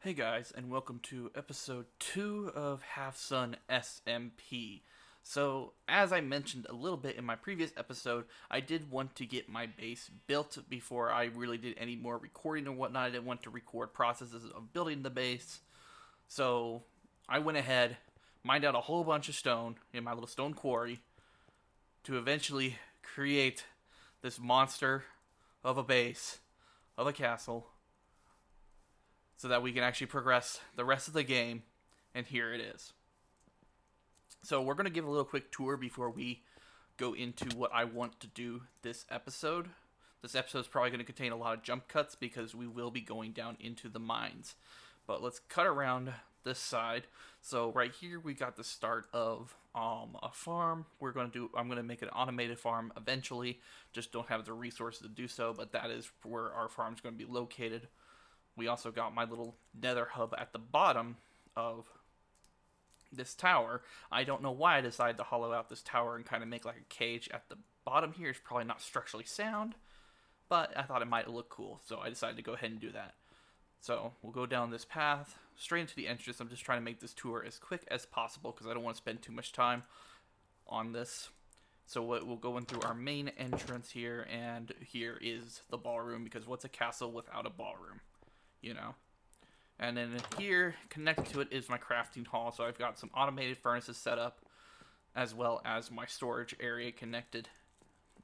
Hey guys, and welcome to episode 2 of HalfSun SMP. So, as I mentioned a little bit in my previous episode, I did want to get my base built before I really did any more recording or whatnot. I didn't want to record processes of building the base. So, I went ahead, mined out a whole bunch of stone in my little stone quarry to eventually create this monster of a base, of a castle, so that we can actually progress the rest of the game, and here it is. So we're going to give a little quick tour before we go into what I want to do this episode. This episode is probably going to contain a lot of jump cuts because we will be going down into the mines. But let's cut around this side. So right here we got the start of a farm. I'm going to make an automated farm eventually. Just don't have the resources to do so, but that is where our farm is going to be located. We also got my little nether hub at the bottom of this tower. I don't know why I decided to hollow out this tower and kind of make like a cage at the bottom here. It's probably not structurally sound, but I thought it might look cool, so I decided to go ahead and do that. So we'll go down this path straight into the entrance. I'm just trying to make this tour as quick as possible because I don't want to spend too much time on this. So we'll go in through our main entrance here, and here is the ballroom, because what's a castle without a ballroom? You know. And then here, connected to it, is my crafting hall. So I've got some automated furnaces set up, as well as my storage area connected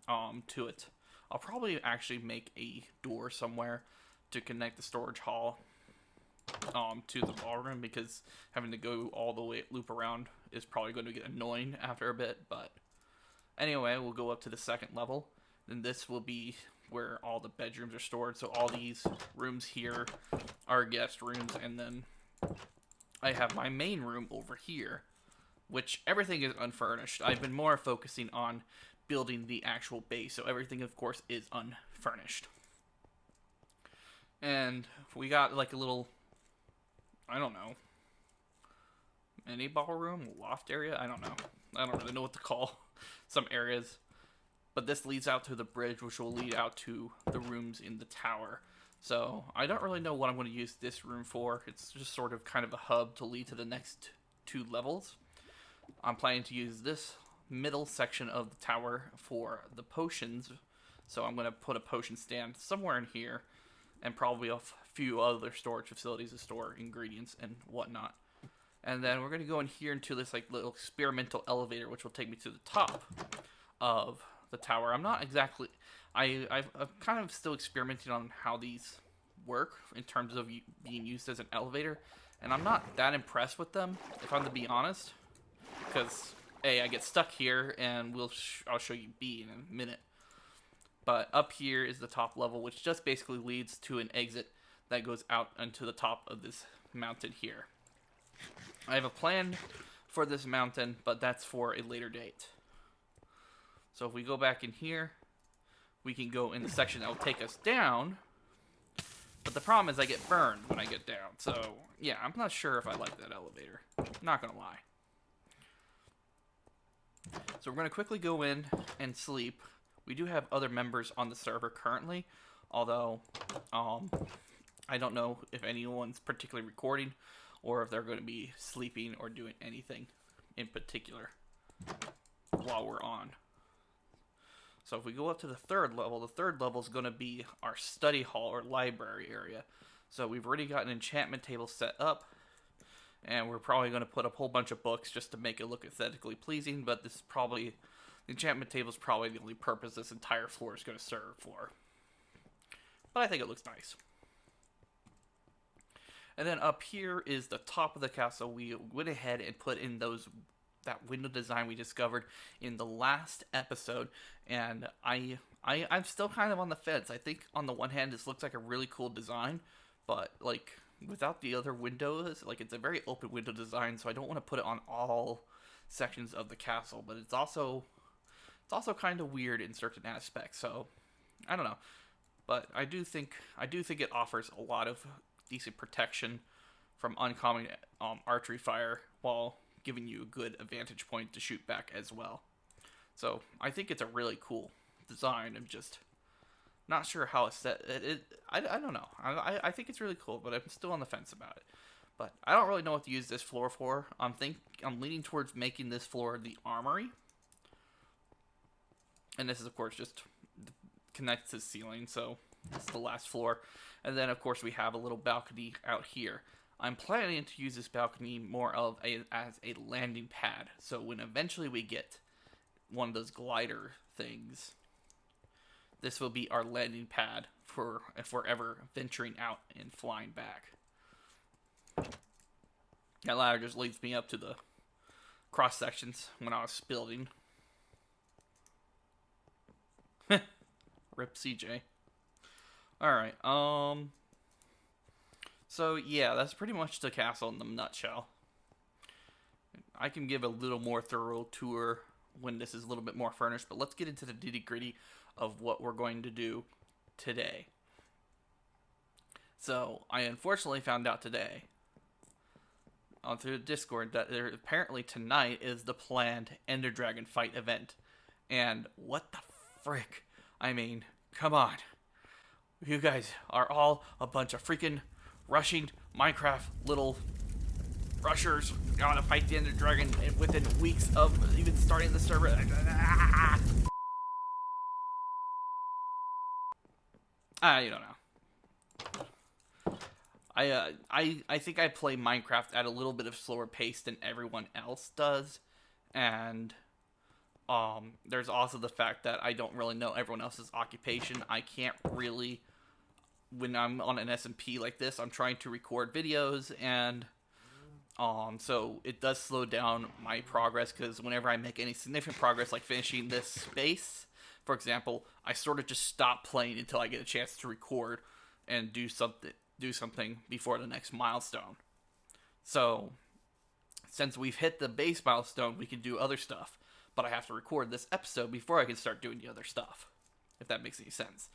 to it. I'll probably actually make a door somewhere to connect the storage hall to the ballroom, because having to go all the way loop around is probably going to get annoying after a bit. But anyway, we'll go up to the second level. Then this will be where all the bedrooms are stored. So all these rooms here are guest rooms, and then I have my main room over here, which everything is unfurnished. I've been more focusing on building the actual base, so everything of course is unfurnished. And we got like a little, I don't know, mini ballroom, loft area, I don't really know what to call some areas. But this leads out to the bridge, which will lead out to the rooms in the tower. So I don't really know what I'm going to use this room for. It's just sort of kind of a hub to lead to the next two levels. I'm planning to use this middle section of the tower for the potions. So I'm going to put a potion stand somewhere in here, and probably a few other storage facilities to store ingredients and whatnot. And then we're going to go in here into this like little experimental elevator, which will take me to the top of the tower. I'm not exactly, I'm kind of still experimenting on how these work in terms of being used as an elevator, and I'm not that impressed with them, if I'm to be honest, because A, I get stuck here, and I'll show you B in a minute. But up here is the top level, which just basically leads to an exit that goes out onto the top of this mountain here. I have a plan for this mountain, but that's for a later date. So if we go back in here, we can go in the section that will take us down. But the problem is I get burned when I get down. So yeah, I'm not sure if I like that elevator. Not gonna lie. So we're gonna quickly go in and sleep. We do have other members on the server currently, although I don't know if anyone's particularly recording or if they're going to be sleeping or doing anything in particular while we're on. So if we go up to the third level is going to be our study hall or library area. So we've already got an enchantment table set up, and we're probably going to put a whole bunch of books just to make it look aesthetically pleasing, but the enchantment table is probably the only purpose this entire floor is going to serve for. But I think it looks nice. And then up here is the top of the castle. We went ahead and put in that window design we discovered in the last episode, and I'm still kind of on the fence. I think on the one hand this looks like a really cool design, but like without the other windows, like it's a very open window design, so I don't want to put it on all sections of the castle, but it's also kind of weird in certain aspects. So I don't know, but I do think it offers a lot of decent protection from oncoming archery fire, while giving you a good vantage point to shoot back as well. So I think it's a really cool design. I'm just Not sure how it's set. I don't know. I think it's really cool, but I'm still on the fence about it. But I don't really know what to use this floor for. I'm leaning towards making this floor the armory. And this is, of course, just connected to the ceiling, so this is the last floor. And then, of course, we have a little balcony out here. I'm planning to use this balcony more as a landing pad. So when eventually we get one of those glider things, this will be our landing pad for if we're ever venturing out and flying back. That ladder just leads me up to the cross sections when I was building. Rip CJ. Alright, so yeah, that's pretty much the castle in the nutshell. I can give a little more thorough tour when this is a little bit more furnished, but let's get into the nitty-gritty of what we're going to do today. So, I unfortunately found out today on through Discord that there apparently tonight is the planned Ender Dragon fight event. And what the frick? I mean, come on. You guys are all a bunch of freaking rushing Minecraft little rushers. Gonna fight the Ender Dragon within weeks of even starting the server. You don't know. I think I play Minecraft at a little bit of slower pace than everyone else does, and there's also the fact that I don't really know everyone else's occupation. I can't really, when I'm on an SMP like this, I'm trying to record videos, and so it does slow down my progress, because whenever I make any significant progress, like finishing this space, for example, I sort of just stop playing until I get a chance to record and do something before the next milestone. So, since we've hit the base milestone, we can do other stuff. But I have to record this episode before I can start doing the other stuff, if that makes any sense.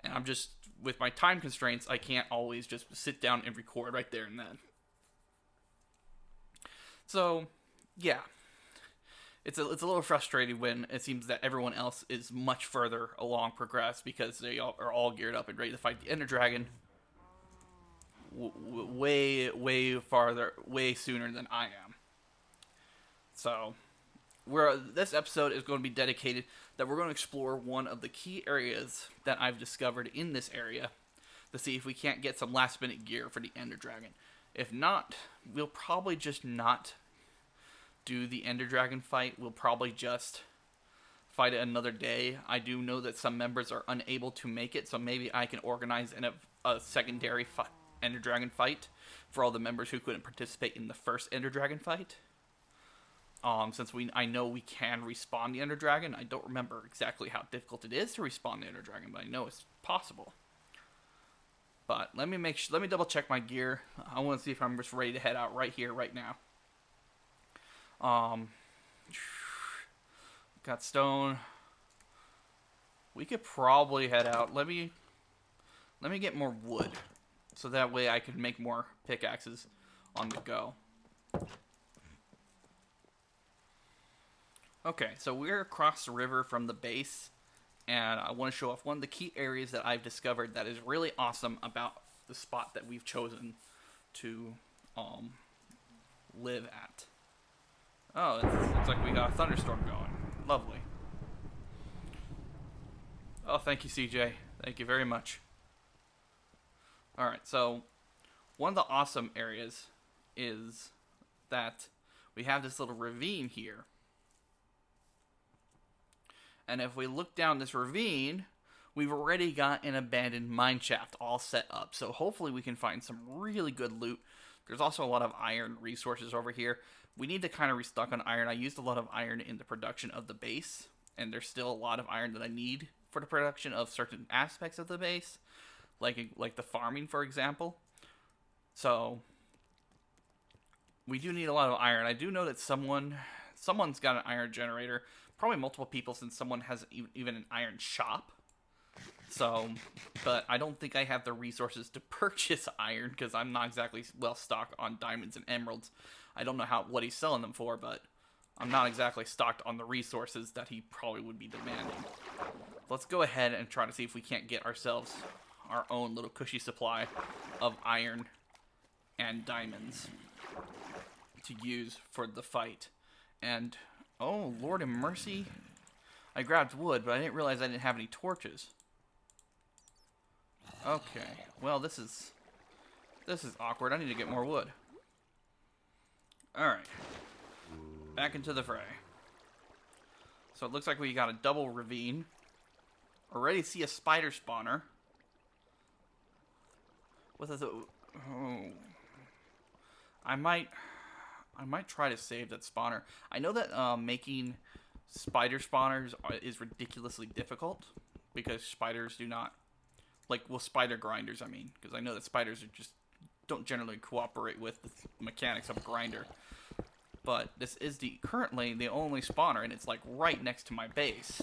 And I'm just, with my time constraints, I can't always just sit down and record right there and then. So, yeah. It's a little frustrating when it seems that everyone else is much further along progress, because they are all geared up and ready to fight the Ender Dragon way farther, way sooner than I am. So, this episode is going to be dedicated that we're going to explore one of the key areas that I've discovered in this area to see if we can't get some last minute gear for the Ender Dragon. If not, we'll probably just not do the Ender Dragon fight. We'll probably just fight it another day. I do know that some members are unable to make it, so maybe I can organize a secondary Ender Dragon fight for all the members who couldn't participate in the first Ender Dragon fight. Since I know we can respawn the Ender Dragon. I don't remember exactly how difficult it is to respawn the Ender Dragon, but I know it's possible. But let me double check my gear. I want to see if I'm just ready to head out right here, right now. Got stone. We could probably head out. Let me get more wood, so that way I can make more pickaxes on the go. Okay, so we're across the river from the base, and I want to show off one of the key areas that I've discovered that is really awesome about the spot that we've chosen to live at. Oh, it looks like we got a thunderstorm going. Lovely. Oh, thank you, CJ. Thank you very much. Alright, so one of the awesome areas is that we have this little ravine here. And if we look down this ravine, we've already got an abandoned mineshaft all set up. So hopefully we can find some really good loot. There's also a lot of iron resources over here. We need to kind of restock on iron. I used a lot of iron in the production of the base, and there's still a lot of iron that I need for the production of certain aspects of the base, like the farming, for example. So we do need a lot of iron. I do know that someone's got an iron generator. Probably multiple people, since someone has even an iron shop. So, but I don't think I have the resources to purchase iron, because I'm not exactly well stocked on diamonds and emeralds. I don't know what he's selling them for, but I'm not exactly stocked on the resources that he probably would be demanding. Let's go ahead and try to see if we can't get ourselves our own little cushy supply of iron and diamonds to use for the fight. And, oh, Lord in mercy, I grabbed wood, but I didn't realize I didn't have any torches. Okay, well, this is awkward. I need to get more wood. Alright, back into the fray. So it looks like we got a double ravine. Already see a spider spawner. With a... Oh. I might try to save that spawner. I know that making spider spawners is ridiculously difficult. Because spiders do not... Like, well, spider grinders, I mean. Because I know that spiders don't generally cooperate with the mechanics of a grinder. But this is currently the only spawner, and it's like right next to my base.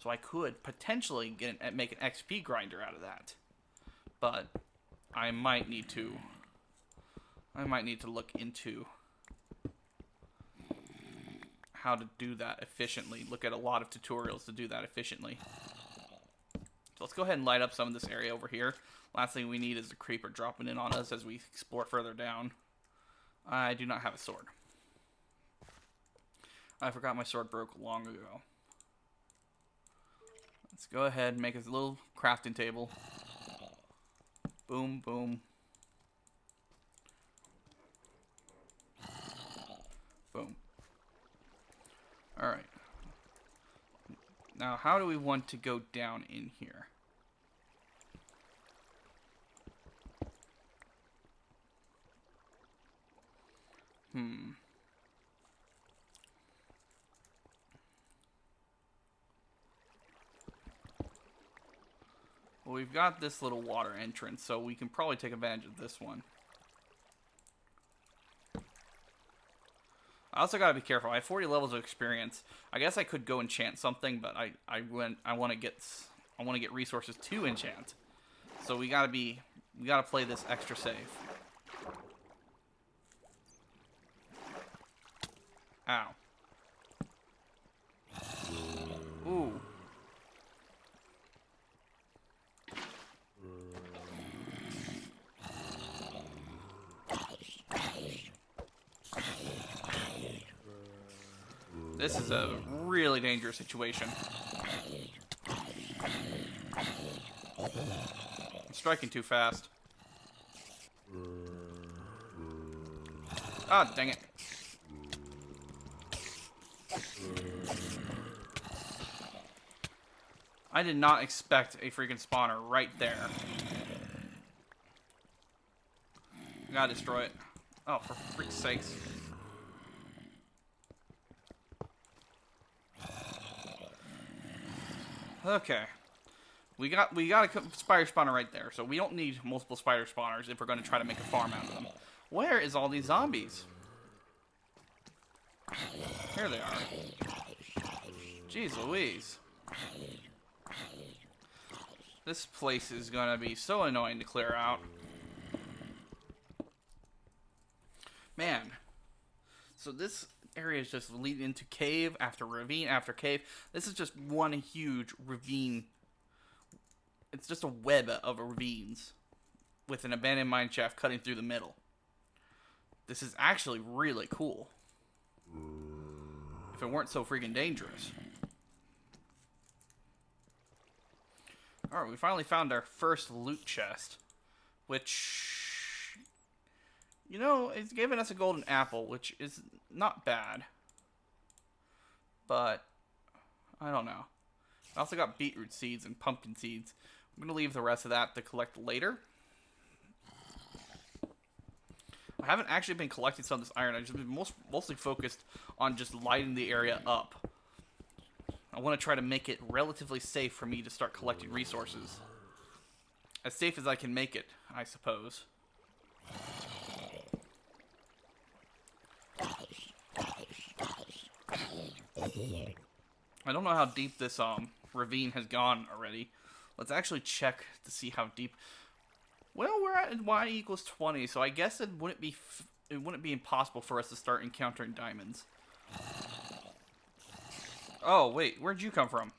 So I could potentially make an XP grinder out of that. But I might need to look into how to do that efficiently. Look at a lot of tutorials to do that efficiently. So let's go ahead and light up some of this area over here. Last thing we need is a creeper dropping in on us as we explore further down. I do not have a sword. I forgot my sword broke long ago. Let's go ahead and make a little crafting table. Boom, boom. Boom. Alright. Now, how do we want to go down in here? Well, we've got this little water entrance, so we can probably take advantage of this one. I also gotta be careful. I have 40 levels of experience. I guess I could go enchant something, but I want to get resources to enchant. So we gotta play this extra safe. Ow. Ooh. This is a really dangerous situation. I'm striking too fast. Ah, dang it. I did not expect a freaking spawner right there. Gotta destroy it. Oh, for freak's sakes. Okay. We got a spider spawner right there, so we don't need multiple spider spawners if we're going to try to make a farm out of them. Where is all these zombies? Here they are. Jeez Louise. This place is going to be so annoying to clear out. Man. So this area is just leading into cave after ravine after cave. This is just one huge ravine. It's just a web of ravines with an abandoned mine shaft cutting through the middle. This is actually really cool. If it weren't so freaking dangerous. Alright, we finally found our first loot chest. Which, you know, it's given us a golden apple, which is not bad. But, I don't know. I also got beetroot seeds and pumpkin seeds. I'm going to leave the rest of that to collect later. I haven't actually been collecting some of this iron. I've just been mostly focused on just lighting the area up. I want to try to make it relatively safe for me to start collecting resources. As safe as I can make it, I suppose. I don't know how deep this ravine has gone already. Let's actually check to see how deep. Well, we're at y equals 20, so I guess it wouldn't be impossible for us to start encountering diamonds. Oh wait, where'd you come from?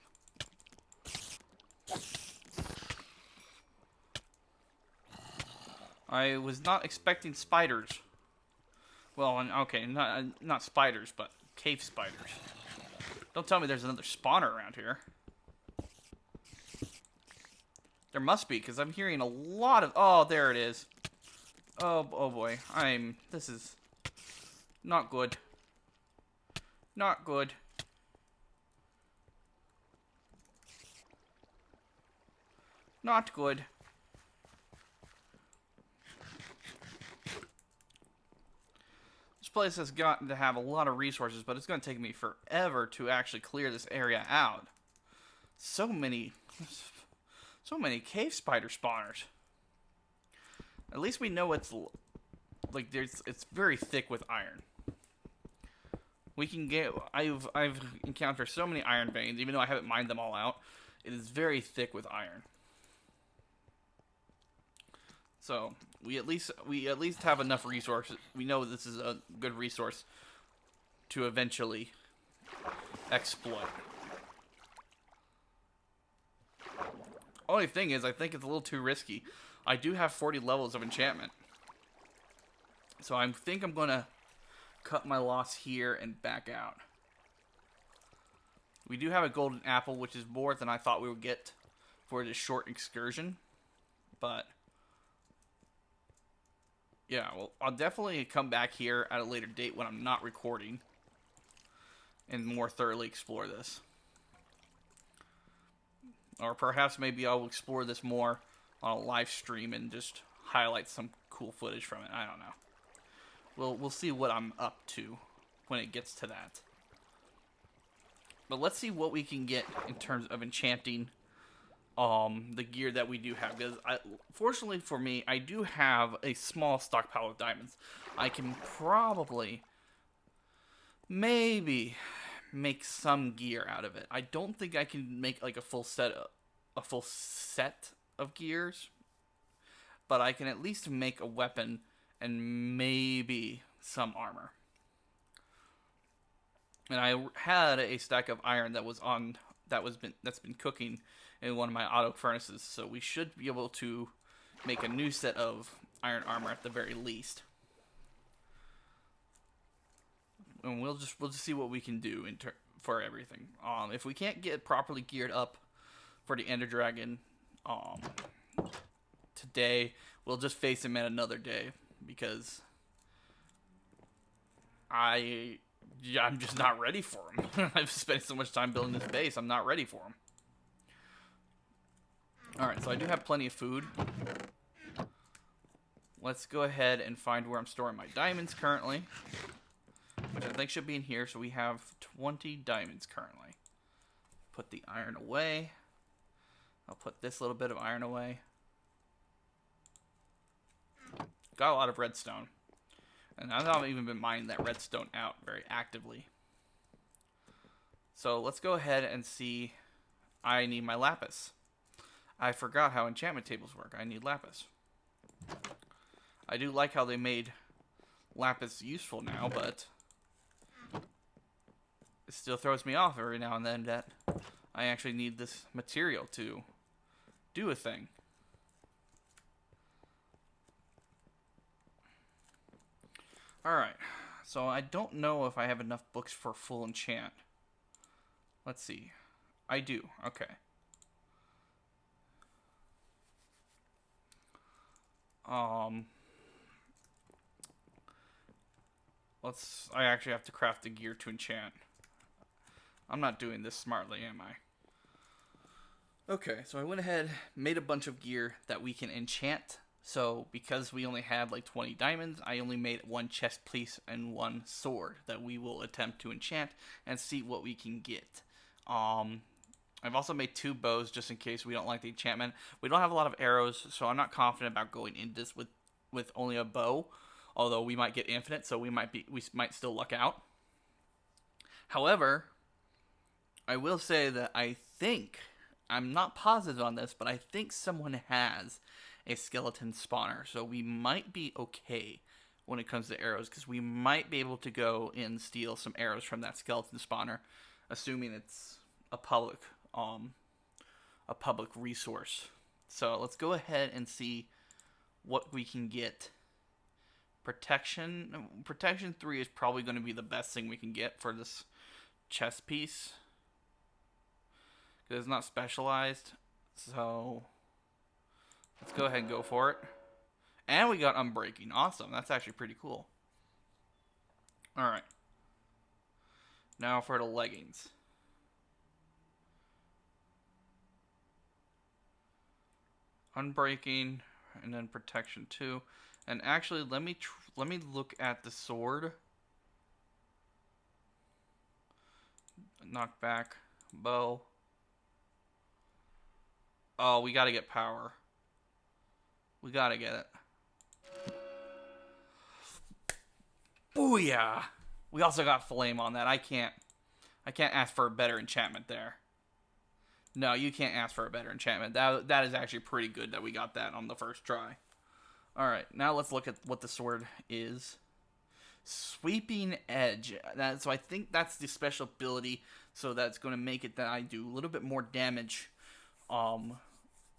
I was not expecting spiders. Well, okay, not spiders, but cave spiders. Don't tell me there's another spawner around here. There must be, because I'm hearing a lot of... Oh, there it is. Oh boy. This is not good. Not good. Not good. This place has gotten to have a lot of resources, but it's going to take me forever to actually clear this area out. So many cave spider spawners. At least we know it's like it's very thick with iron. We can get I've encountered so many iron veins, even though I haven't mined them all out. It is very thick with iron. So we at least have enough resources. We know this is a good resource to eventually exploit. Only thing is, I think it's a little too risky. I do have 40 levels of enchantment, so I think I'm gonna cut my loss here and back out. We do have a golden apple, which is more than I thought we would get for this short excursion, but yeah, well, I'll definitely come back here at a later date when I'm not recording and more thoroughly explore this. Or perhaps maybe I'll explore this more on a live stream and just highlight some cool footage from it. I don't know. We'll see what I'm up to when it gets to that. But let's see what we can get in terms of enchanting the gear that we do have. Because fortunately for me, I do have a small stockpile of diamonds. I can probably maybe make some gear out of it. I don't think I can make like a full set of gears, but I can at least make a weapon and maybe some armor. And I had a stack of iron that's been cooking in one of my auto furnaces, so we should be able to make a new set of iron armor at the very least. And we'll just see what we can do for everything. If we can't get properly geared up for the Ender Dragon today, we'll just face him at another day, because I'm just not ready for him. I've spent so much time building this base, I'm not ready for him. Alright, so I do have plenty of food. Let's go ahead and find where I'm storing my diamonds currently, which I think should be in here. So we have 20 diamonds currently. Put the iron away. I'll put this little bit of iron away. Got a lot of redstone. And I've not even been mining that redstone out very actively. So let's go ahead and see. I need my lapis. I forgot how enchantment tables work. I need lapis. I do like how they made lapis useful now, but it still throws me off every now and then that I actually need this material to do a thing. Alright, so I don't know if I have enough books for full enchant. Let's see. I do, okay. I actually have to craft the gear to enchant. I'm not doing this smartly, am I? Okay, so I went ahead, made a bunch of gear that we can enchant. So, because we only had like 20 diamonds, I only made one chest piece and one sword that we will attempt to enchant and see what we can get. I've also made 2 bows just in case we don't like the enchantment. We don't have a lot of arrows, so I'm not confident about going into this with only a bow. Although we might get infinite, so we might still luck out. However, I will say that I'm not positive on this, but I think someone has a skeleton spawner, so we might be okay when it comes to arrows, because we might be able to go and steal some arrows from that skeleton spawner, assuming it's a public resource. So let's go ahead and see what we can get. Protection 3 is probably going to be the best thing we can get for this chest piece. Because it's not specialized. So let's go ahead and go for it. And we got Unbreaking. Awesome. That's actually pretty cool. Alright. Now for the leggings. Unbreaking, and then Protection 2. And actually, let me look at the sword. Knockback, bow. Oh, we gotta get power. We gotta get it. Booyah! We also got flame on that. I can't ask for a better enchantment there. No, you can't ask for a better enchantment. That is actually pretty good that we got that on the first try. Alright, now let's look at what the sword is. Sweeping Edge. So I think that's the special ability, so that's going to make it that I do a little bit more damage. A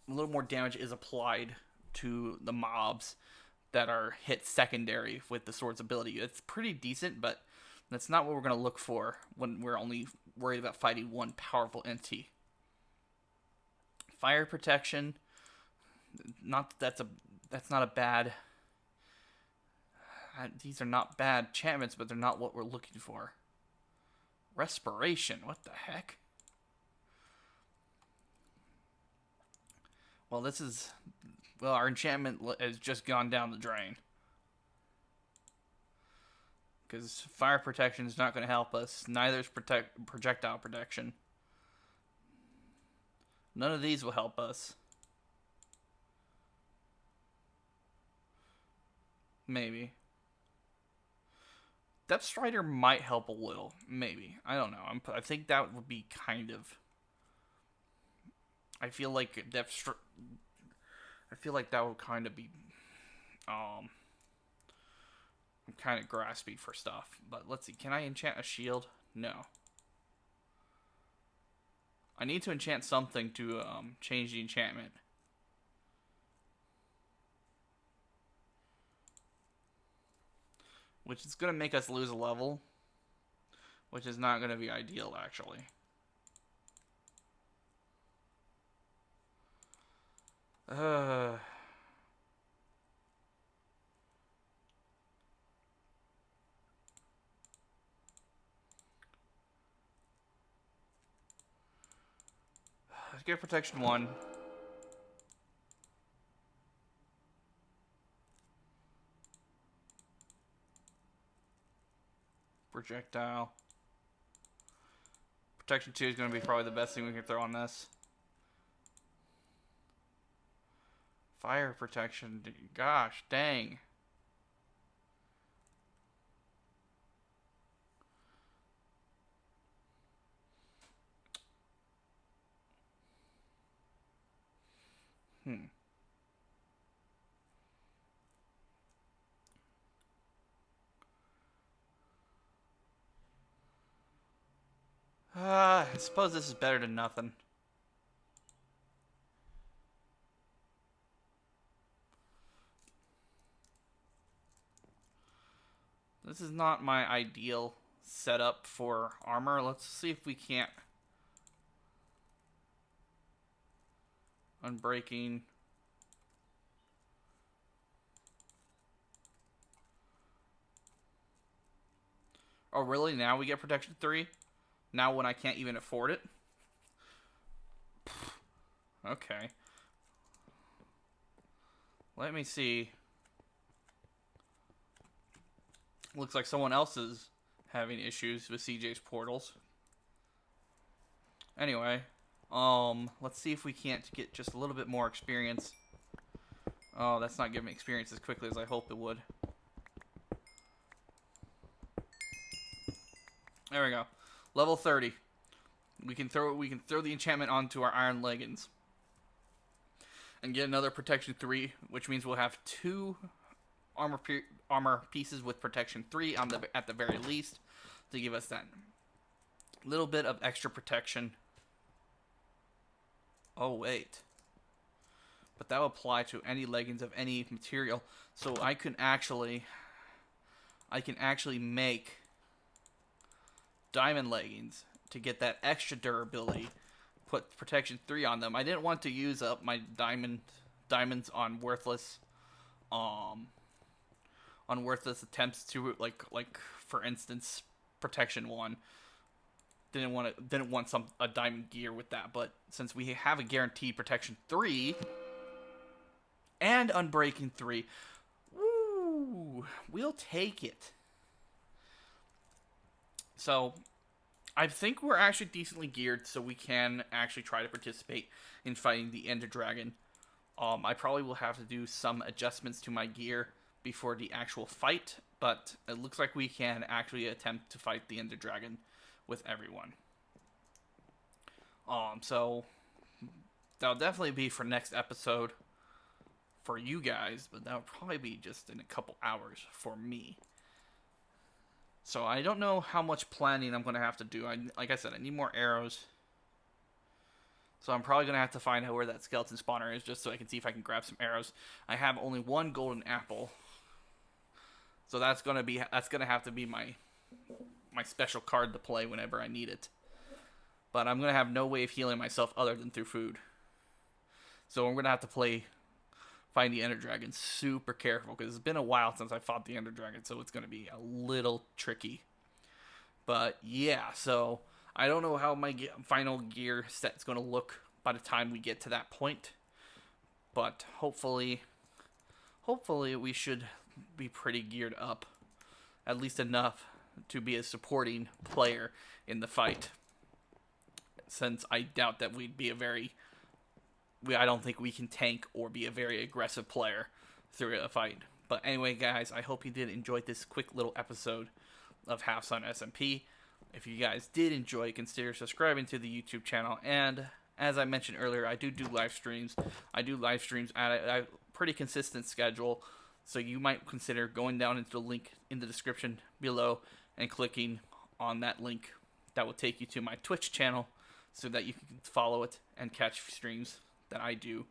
little more damage is applied to the mobs that are hit secondary with the sword's ability. It's pretty decent, but that's not what we're going to look for when we're only worried about fighting one powerful entity. Fire protection. That's not a bad. These are not bad enchantments, but they're not what we're looking for. Respiration. What the heck? Well, our enchantment has just gone down the drain. Because fire protection is not going to help us. Neither is projectile protection. None of these will help us. Maybe. Depth Strider might help a little. Maybe. I don't know. I think that would be kind of... I feel like that would kind of be... I'm kind of graspy for stuff. But let's see. Can I enchant a shield? No. I need to enchant something to change the enchantment. Which is going to make us lose a level. Which is not going to be ideal, actually. Let's get Protection 1. Projectile. Protection 2 is going to be probably the best thing we can throw on this. Fire protection. Gosh, dang. I suppose this is better than nothing. This is not my ideal setup for armor. Let's see if we can't. Unbreaking. Oh, really? Now we get Protection 3? Now when I can't even afford it? Okay. Let me see. Looks like someone else is having issues with CJ's portals. Anyway, let's see if we can't get just a little bit more experience. Oh, that's not giving me experience as quickly as I hoped it would. There we go. Level 30. We can throw the enchantment onto our iron leggings. And get another Protection 3, which means we'll have 2 armor pieces with Protection 3 at the very least to give us that little bit of extra protection. Oh, wait. but that will apply to any leggings of any material. So I can actually make diamond leggings to get that extra durability, put protection 3 on them. I didn't want to use up my diamonds on worthless attempts to like for instance protection 1. Didn't want a diamond gear with that, but since we have a guaranteed protection 3 and unbreaking 3, woo, we'll take it. So I think we're actually decently geared, so we can actually try to participate in fighting the Ender Dragon. I probably will have to do some adjustments to my gear before the actual fight, but it looks like we can actually attempt to fight the Ender Dragon with everyone. So that'll definitely be for next episode for you guys, but that'll probably be just in a couple hours for me. So I don't know how much planning I'm going to have to do. Like I said, I need more arrows. So I'm probably going to have to find out where that skeleton spawner is just so I can see if I can grab some arrows. I have only one golden apple. So that's going to have to be my special card to play whenever I need it. But I'm going to have no way of healing myself other than through food. So I'm going to have to find the Ender Dragon super careful, because it's been a while since I fought the Ender Dragon, so it's going to be a little tricky. But yeah, so I don't know how my final gear set is going to look by the time we get to that point. But hopefully we should be pretty geared up, at least enough to be a supporting player in the fight. Since I doubt that we'd be I don't think we can tank or be a very aggressive player through a fight. But anyway, guys, I hope you did enjoy this quick little episode of HalfSun SMP. If you guys did enjoy, consider subscribing to the YouTube channel. And as I mentioned earlier, I do live streams. I do live streams at a pretty consistent schedule. So you might consider going down into the link in the description below and clicking on that link. That will take you to my Twitch channel so that you can follow it and catch streams that I do,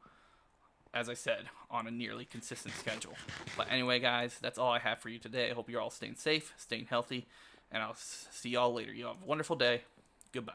as I said, on a nearly consistent schedule. But anyway, guys, that's all I have for you today. I hope you're all staying safe, staying healthy, and I'll see y'all later. You have a wonderful day. Goodbye.